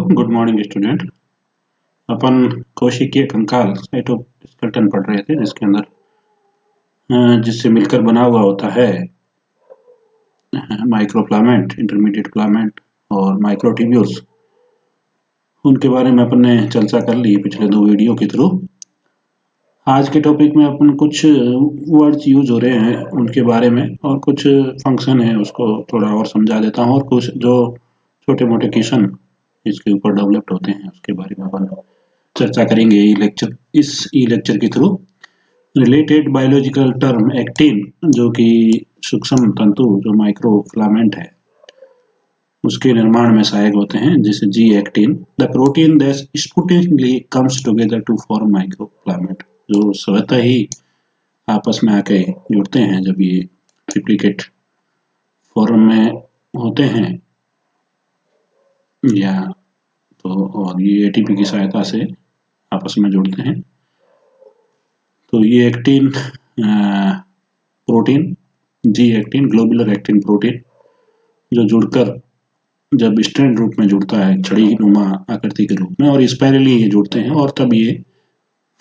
Good morning student. अपन कोशिकीय कंकाल cytoskeleton पढ़ रहे थे, जिसके अंदर जिससे मिलकर बना हुआ होता है माइक्रोफिलामेंट, इंटरमीडिएट फिलामेंट और माइक्रोट्यूब्यूल्स। उनके बारे में अपन ने चर्चा कर ली पिछले 2 वीडियो के थ्रू। आज के टॉपिक में अपन कुछ वर्ड्स यूज हो रहे हैं उनके बारे में, और कुछ फंक्शन है उसको थोड़ा और समझा देता हूँ, और कुछ जो छोटे मोटे क्वेश्चन इसके ऊपर डेवलप्ड होते हैं उसके बारे में अपन चर्चा करेंगे इस लेक्चर के through. Related biological term actin, जो कि सूक्ष्म तंतु जो माइक्रोफिलामेंट है उसके निर्माण में सहायक होते हैं, जैसे G actin. The protein that spontaneously comes together to form microfilament, जो स्वतः ही आपस में आके जुड़ते हैं जब ये ट्रिप्लिकेट फॉर्म में होते हैं, या तो और ये एटीपी की सहायता से आपस में जुड़ते हैं। तो ये actin protein, G actin, globular actin protein, जो जुड़कर जब स्ट्रैंड रूप में जुड़ता है छड़ी नुमा आकृति के रूप में, और स्पाइरली ये जुड़ते हैं, और तब ये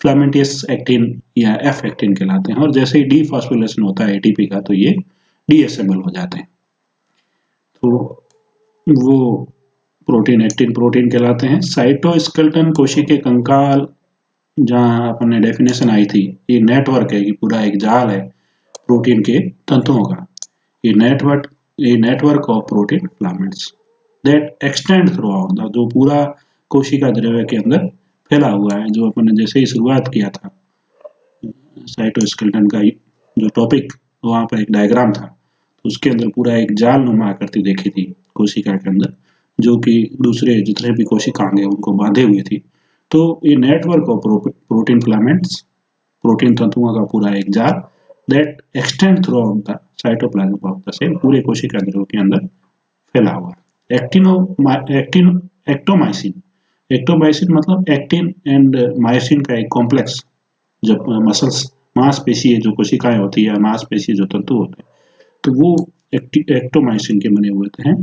फिलामेंटियस एक्टिन या एफ एक्टिन कहलाते हैं। और जैसे ही डीफॉस्फोरिलेशन होता है एटीपी का, तो ये डीएसएमएल हो जाते हैं। तो वो प्रोटीन एक्टिन प्रोटीन कहलाते हैं। साइटोस्केलेटन कोशिकीय कंकाल, जहाँ अपन ने डेफिनेशन आई थी, ये नेटवर्क है कि पूरा एक जाल है प्रोटीन के तंतुओं का। ये network of protein filaments that extend throughout the, जो पूरा कोशिका द्रव्य के अंदर फैला हुआ है। जो अपन ने जैसे ही शुरुआत किया था साइटोस्केलेटन का जो टॉपिक, वहाँ पर एक डायग्राम था, तो उसके अंदर पूरा एक जाल नुमा आकृति देखी थी कोशिका के अंदर, जो कि दूसरे जितने भी कोशिकांग हैं उनको बांधे हुए थी। तो ये network of protein filaments, protein तंतुओं का पूरा एक जाल, that extend throughout the cytoplasm of the cell, पूरे कोशिका द्रव्य के अंदर फैला हुआ। एक्टोमाइसिन, एक्टोमाइसिन मतलब एक्टिन एंड मायोसिन का एक कॉम्प्लेक्स। जब मसल्स, मांसपेशी जो कोशिकाएं होती है, मांसपेशी जो तंतु होते हैं, तो वो एक्टोमाइसिन के बने हुए हैं।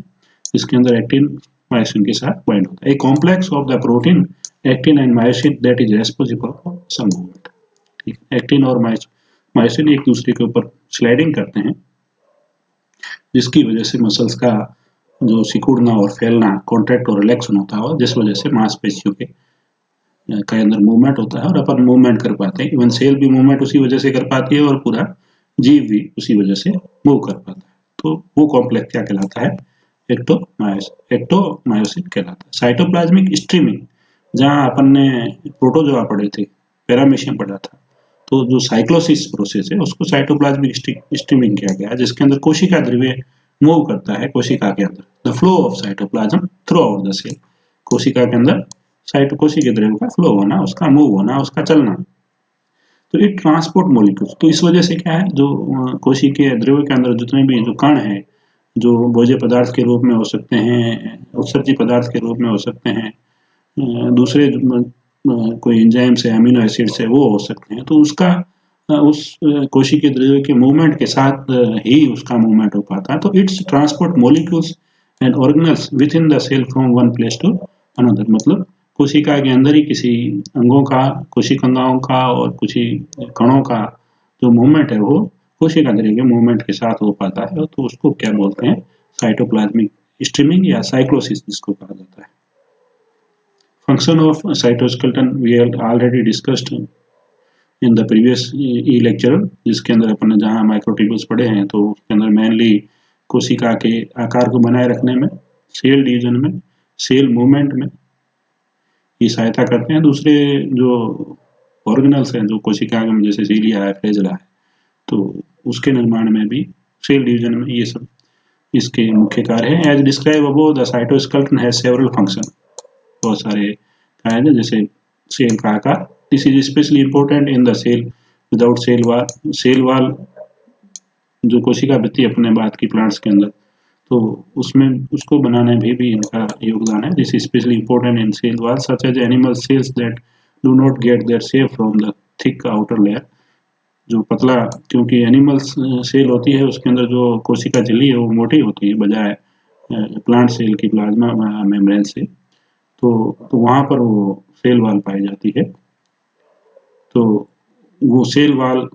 इसके अंदर एक्टिन मायोसिन के साथ बाइंड होता है। A complex of the protein actin and myosin that is responsible for some movement. Actin और मायोसिन एक दूसरे के ऊपर स्लाइडिंग करते हैं, जिसकी वजह से मसल्स का जो सिकुड़ना और फैलना, कॉन्ट्रैक्ट और रिलैक्सन होता है, जिस वजह से मांसपेशियों के अंदर मूवमेंट होता है, और अपन मूवमेंट कर पाते हैं। इवन सेल भी मूवमेंट उसी वजह से कर पाती है, और पूरा जीव भी उसी वजह से मूव कर पाता है। तो वो कॉम्प्लेक्स क्या कहलाता है? एक्टोमायोसिन कहलाता है। साइटोप्लाज्मिक स्ट्रीमिंग, जहाँ अपन ने प्रोटोजोआ पढ़े थे, पैरामीशियम पढ़ा था, तो जो साइक्लोसिस प्रोसेस है उसको साइटोप्लाज्मिक स्ट्रीमिंग किया गया, जिसके अंदर कोशिका द्रव्य मूव करता है कोशिका के अंदर। The flow of cytoplasm throughout the cell, कोशिका के अंदर कोशिकीय द्रव्य का फ्लो होना, उसका मूव होना, उसका चलना। तो ये ट्रांसपोर्ट मॉलिक्यूल्स, तो इस वजह से क्या है, जो कोशिकीय द्रव्य के अंदर जितने भी जो कण हैं, जो भोज्य पदार्थ के रूप में हो सकते हैं, उत्सर्जी पदार्थ के रूप में हो सकते हैं, दूसरे कोई एंजाइम से, अमीनो एसिड से वो हो सकते हैं, तो उसका उस कोशिकीय द्रव्य के मूवमेंट के साथ ही उसका मूवमेंट हो पाता है। तो it's transport molecules and organelles within the cell from one place to another, मतलब कोशिका के अंदर ही किसी अंगों का, कोशिकांगों का और कुछ ही कणों का जो मूवमेंट है वो कोशिका द्रव्य के मूवमेंट के साथ हो पाता है। तो उसको क्या बोलते हैं? साइटोप्लाज्मिक स्ट्रीमिंग या साइक्लोसिस जिसको कहा जाता है। Function of cytoskeleton we have already discussed in the previous e lecture, जिसके अंदर अपन ने जहाँ माइक्रोट्यूब्यूल्स पढ़े हैं, तो उसके अंदर मेनली कोशिका के आकार को बनाए रखने में, सेल डिवीजन में, सेल मूवमेंट में ये सहायता करते हैं। दूसरे जो ऑर्गेनल्स हैं जो कोशिका में, जैसे सीलिया है, फ्लैजेला है, तो उसके निर्माण में भी, सेल डिवीजन में, ये सब इसके मुख्य कार्य हैं। As describe above, the cytoskeleton has several function, बहुत सारे कार्य हैं, जैसे सेल का आकार। This is specially important in the cell without cell wall, cell wall जो कोशिका भित्ति अपने बात की प्लांट्स के अंदर, तो उसमें उसको बनाने में भी इनका योगदान है। This is specially important in cell wall such as animal cells that do not get their shape from the thick outer layer, जो पतला, क्योंकि एनिमल्स सेल होती है उसके अंदर जो कोशिका झिल्ली है वो मोटी होती है बजाय प्लांट सेल की प्लाज्मा मेम्ब्रेन से। तो वहाँ पर वो सेल वाल पाई जाती है। तो वो सेल वाल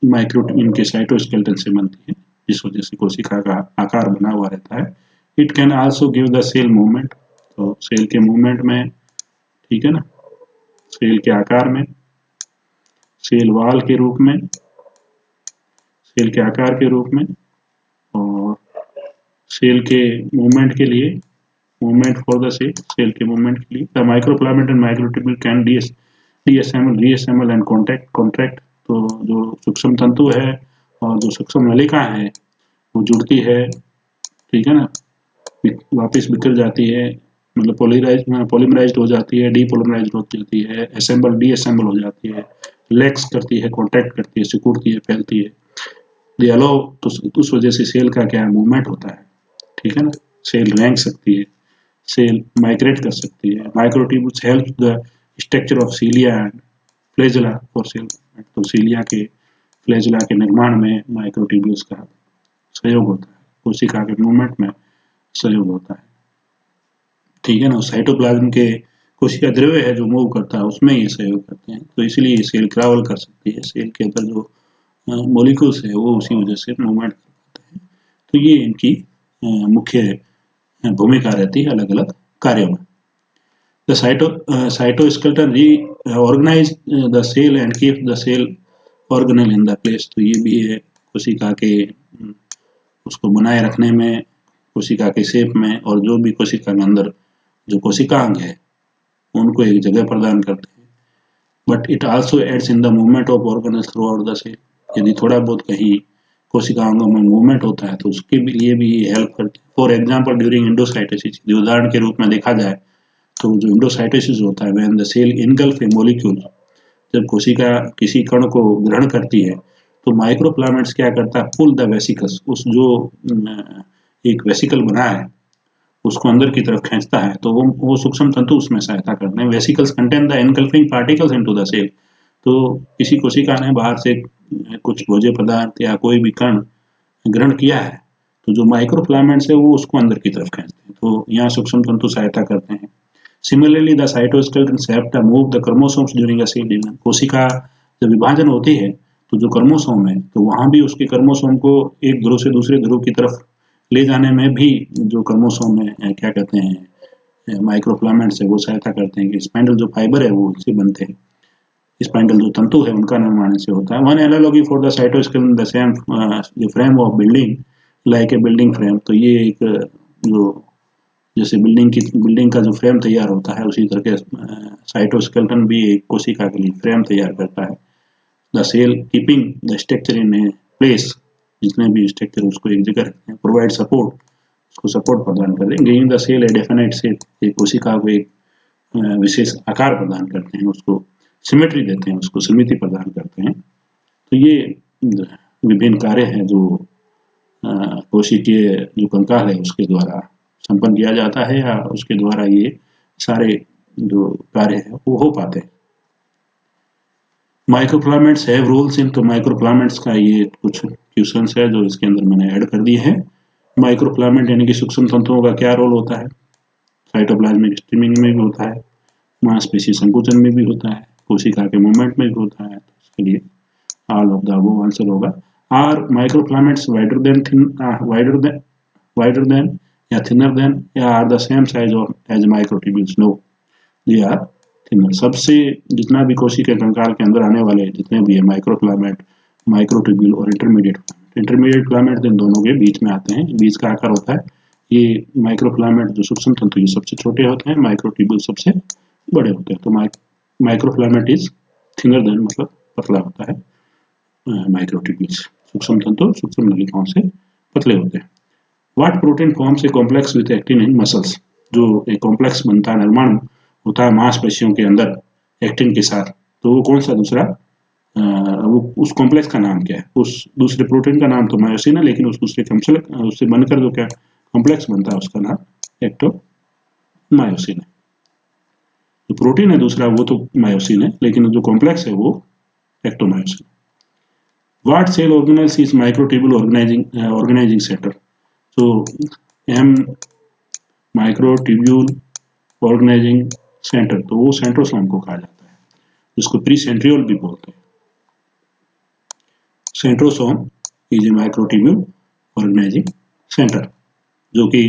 माइक्रोट्यूब्यूल के साइटोस्केलेटन से बनती है, जिस वजह से कोशिका का आकार बना हुआ रहता है। It can also give the cell movement, तो सेल के मूवमेंट में, ठीक है ना, सेल के आकार में, सेल वाल के रूप में, सेल के आकार के रूप में, और सेल के मूवमेंट के लिए, movement for the cell, cell के मूवमेंट के लिए। The microfilament and microtubule can reassemble and contract. तो जो सूक्ष्म तंतु है और जो सूक्ष्म नलिका है वो जुड़ती है, ठीक है ना, वापस बिखर जाती है, मतलब पॉलीमराइज्ड हो जाती है, डीपॉलीमराइज्ड हो जाती है, असेंबल डीअसेंबल हो जाती है, रिलैक्स करती है, कॉन्ट्रैक्ट करती है, सिकुड़ती है, फैलती है। दे अलाउ, तो उस वजह से सेल का क्या मूवमेंट होता है, ठीक है ना, सेल रेंग सकती है, सेल माइग्रेट कर सकती है। Microtubules help the structure of cilia and flagella for sale, तो सीलिया के फ्लैजेला के निर्माण में माइक्रोट्यूब्यूल्स का सहयोग होता है, कोशिका के मूवमेंट में सहयोग होता है, ठीक है ना। साइटोप्लाज्म के कोशिका द्रव्य है जो मूव करता है, उसमें ये सहयोग करते हैं, तो इसलिए ये सेल ट्रैवल कर सकती है, सेल के अंदर जो मॉलिक्यूल्स है वो उसी वजह से मूवमेंट कर पाते हैं। तो ये इनकी मुख्य भूमिका रहती है अलग अलग कार्यों में। The cytoskeleton reorganize the cell and keep the cell organelle in the place, तो ये भी है कोशिका के उसको बनाए रखने में, कोशिका के शेप में, और जो भी कोशिका के अंदर जो कोशिकांग है उनको एक जगह प्रदान करते हैं। But it also aids in the movement of organelle throughout the cell, यदि थोड़ा बहुत कहीं कोशिकाओं में मूवमेंट होता है तो उसके लिए भी हेल्प करती है। फॉर एग्जाम्पल ड्यूरिंग एंडोसाइटोसिस, उदाहरण के रूप में देखा जाए तो जो एंडोसाइटोसिस होता है, when the cell engulf a molecule, जब कोशिका किसी कण को ग्रहण करती है तो माइक्रोफिलामेंट्स क्या करता है, पुल द वेसिकल्स, उस जो एक वेसिकल बना है उसको अंदर की तरफ खींचता है, तो वो सूक्ष्म तंतु उसमें सहायता करते हैं। Vesicles contain the engulfing particles into the cell, तो किसी कोशिका ने बाहर से कुछ भोज्य पदार्थ या कोई भी कण ग्रहण किया है तो जो माइक्रोफिलामेंट्स है वो उसको अंदर की तरफ खींचते हैं, तो यहाँ सूक्ष्म तंतु सहायता करते हैं। Similarly the cytoskeleton have to move the chromosomes during a cell division, कोशिका जब विभाजन होती है तो जो क्रोमोसोम है तो वहाँ भी उसके क्रोमोसोम को एक ध्रुव से दूसरे ध्रुव की तरफ ले जाने में भी जो क्रोमोसोम में क्या कहते हैं माइक्रोफिलामेंट्स है वो सहायता करते हैं कि स्पाइंडल जो फाइबर है वो इससे बनते हैं, स्पाइंडल जो तंतु है उनका निर्माण इससे होता है। One analogy for the cytoskeleton the same the frame of building like a building frame, तो ये एक जो जैसे बिल्डिंग का जो फ्रेम तैयार होता है उसी तरह के साइटोस्केलेटन भी एक कोशिका के लिए फ्रेम तैयार करता है। The cell keeping the structure in a place, जितने भी स्ट्रक्चर उसको एक जगह रखते हैं। प्रोवाइड सपोर्ट, उसको सपोर्ट प्रदान कर दें। Giving the cell a definite shape, एक कोशिका को एक विशेष आकार प्रदान करते हैं, उसको सिमेट्री देते हैं, उसको समिति प्रदान करते हैं। तो ये विभिन्न कार्य हैं जो कोशिकीय जो कंकाल है उसके द्वारा संपन्न किया जाता है, या उसके द्वारा ये सारे जो कार्य है वो हो पाते हैं। माइक्रोफिलामेंट्स हैव रोल्स इन, तो माइक्रोफिलामेंट्स का ये कुछ क्वेश्चंस है जो इसके अंदर मैंने ऐड कर दिए हैं। माइक्रोफिलामेंट यानी कि सूक्ष्म तंतुओं का क्या रोल होता है, साइटोप्लाज्मिक स्ट्रीमिंग में भी होता है, मांसपेशी संकुचन में भी होता है, कोशिका के मूवमेंट में भी होता है, तो इसके लिए all of the above answer होगा। आर माइक्रोफिलामेंट्स वाइडर देन या थिनर देन, या are the same size of as microtubules, no they are thinner. सबसे जितना भी कोशिका कंकाल के अंदर आने वाले जितने भी है माइक्रोफिलामेंट, माइक्रोट्यूब्यूल और इंटरमीडिएट फिलामेंट इन दोनों के बीच में आते हैं, बीच का आकार होता है। ये माइक्रोफिलामेंट जो सूक्ष्म तंतु ये सबसे छोटे होते हैं, माइक्रोट्यूब्यूल सबसे बड़े होते हैं। तो माइक्रोफिलामेंट इज थिनर देन, मतलब पतला होता है माइक्रोट्यूब्यूल्स, सूक्ष्म तंतु सूक्ष्म नलिकाओं से पतले होते हैं। What protein forms a complex with actin in muscles, जो एक कॉम्प्लेक्स बनता है, निर्माण होता है मांसपेशियों के अंदर एक्टिन के साथ, तो वो कौन सा दूसरा वो उस कॉम्प्लेक्स का नाम क्या है, उस दूसरे प्रोटीन का नाम तो मायोसिन है, लेकिन उस दूसरे उससे बनकर जो क्या कॉम्प्लेक्स बनता है उसका नाम एक्टोमायोसिन है। जो प्रोटीन है दूसरा वो तो मायोसिन है, लेकिन जो कॉम्प्लेक्स है वो actomyosin. What cell organelles is microtubule organising centre, so M microtubule organising centre, तो वो सेंट्रोसोम को कहा जाता है, जिसको प्री सेंट्रियोल भी बोलते हैं। Centrosome is a microtubule organising center, जो कि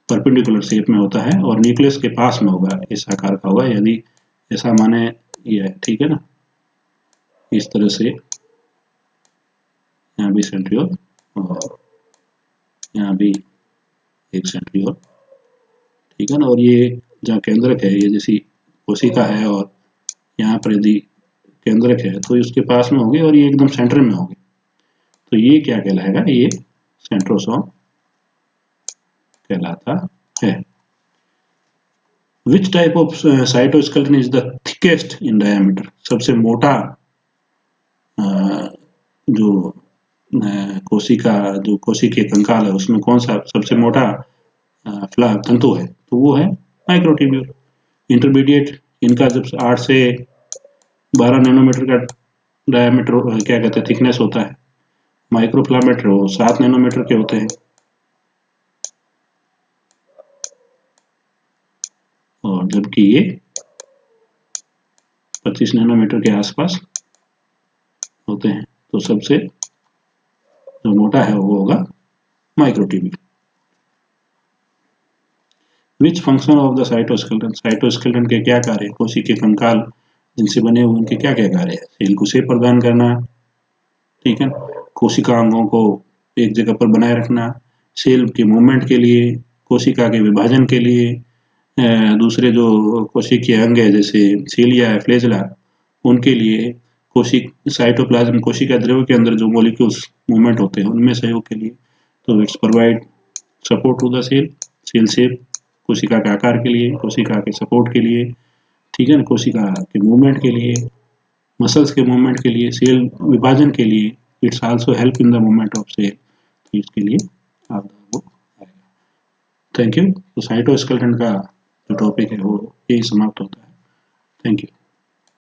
परपेंडिकुलर शेप में होता है और न्यूक्लियस के पास में होगा, इस आकार का होगा, यदि ऐसा माने ये है, ठीक है ना। इस तरह से यहाँ भी सेंट्रियोल और यहाँ भी एक सेंट्रियोल, ठीक है ना। और ये जहाँ केंद्रक है, ये जैसी कोशिका है और यहाँ पर यदि केंद्रक है तो उसके पास में होगी और ये एकदम सेंटर में होगी, तो ये क्या कहलाएगा, ये सेंट्रोसोम कहलाता है। Which type of cytoskeleton is the thickest in diameter, सबसे मोटा जो कोशिका, जो कोशिकीय कंकाल है उसमें कौन सा सबसे मोटा तंतु है, तो वो है माइक्रोट्यूब्यूल। इंटरमीडिएट इनका जब 8 से 12 नैनोमीटर का डायमीटर क्या कहते हैं थिकनेस होता है, माइक्रोफिलामेंट वो 7 नैनोमीटर के होते हैं, और जबकि ये 25 नैनोमीटर के आसपास होते हैं। तो सबसे जो मोटा है वो होगा microtubule. Which function of the cytoskeleton, cytoskeleton के क्या कार्य, कोशिकीय कंकाल जिनसे बने हुए उनके क्या क्या कार्य है, सेल को शेप प्रदान करना, ठीक है, कोशिका अंगों को एक जगह पर बनाए रखना, सेल के मूवमेंट के लिए, कोशिका के विभाजन के लिए, दूसरे जो कोशिकीय अंग है जैसे सीलिया है, फ्लैजेला, उनके लिए, साइटोप्लाज्म कोशिका द्रव्य के अंदर जो मॉलिक्यूल्स मूवमेंट होते हैं उनमें सहयोग के लिए, तो it's provide support to the cell, cell shape, कोशिका के आकार के लिए, कोशिका के सपोर्ट के लिए, ठीक है ना, कोशिका के मूवमेंट के लिए, मसल्स के मूवमेंट के लिए, सेल विभाजन के लिए, it's also help in the movement of cell, तो इसके लिए आप वो आएगा। Thank you. तो साइटोस्केलेटन का जो टॉपिक है वो यही समाप्त होता है। Thank you.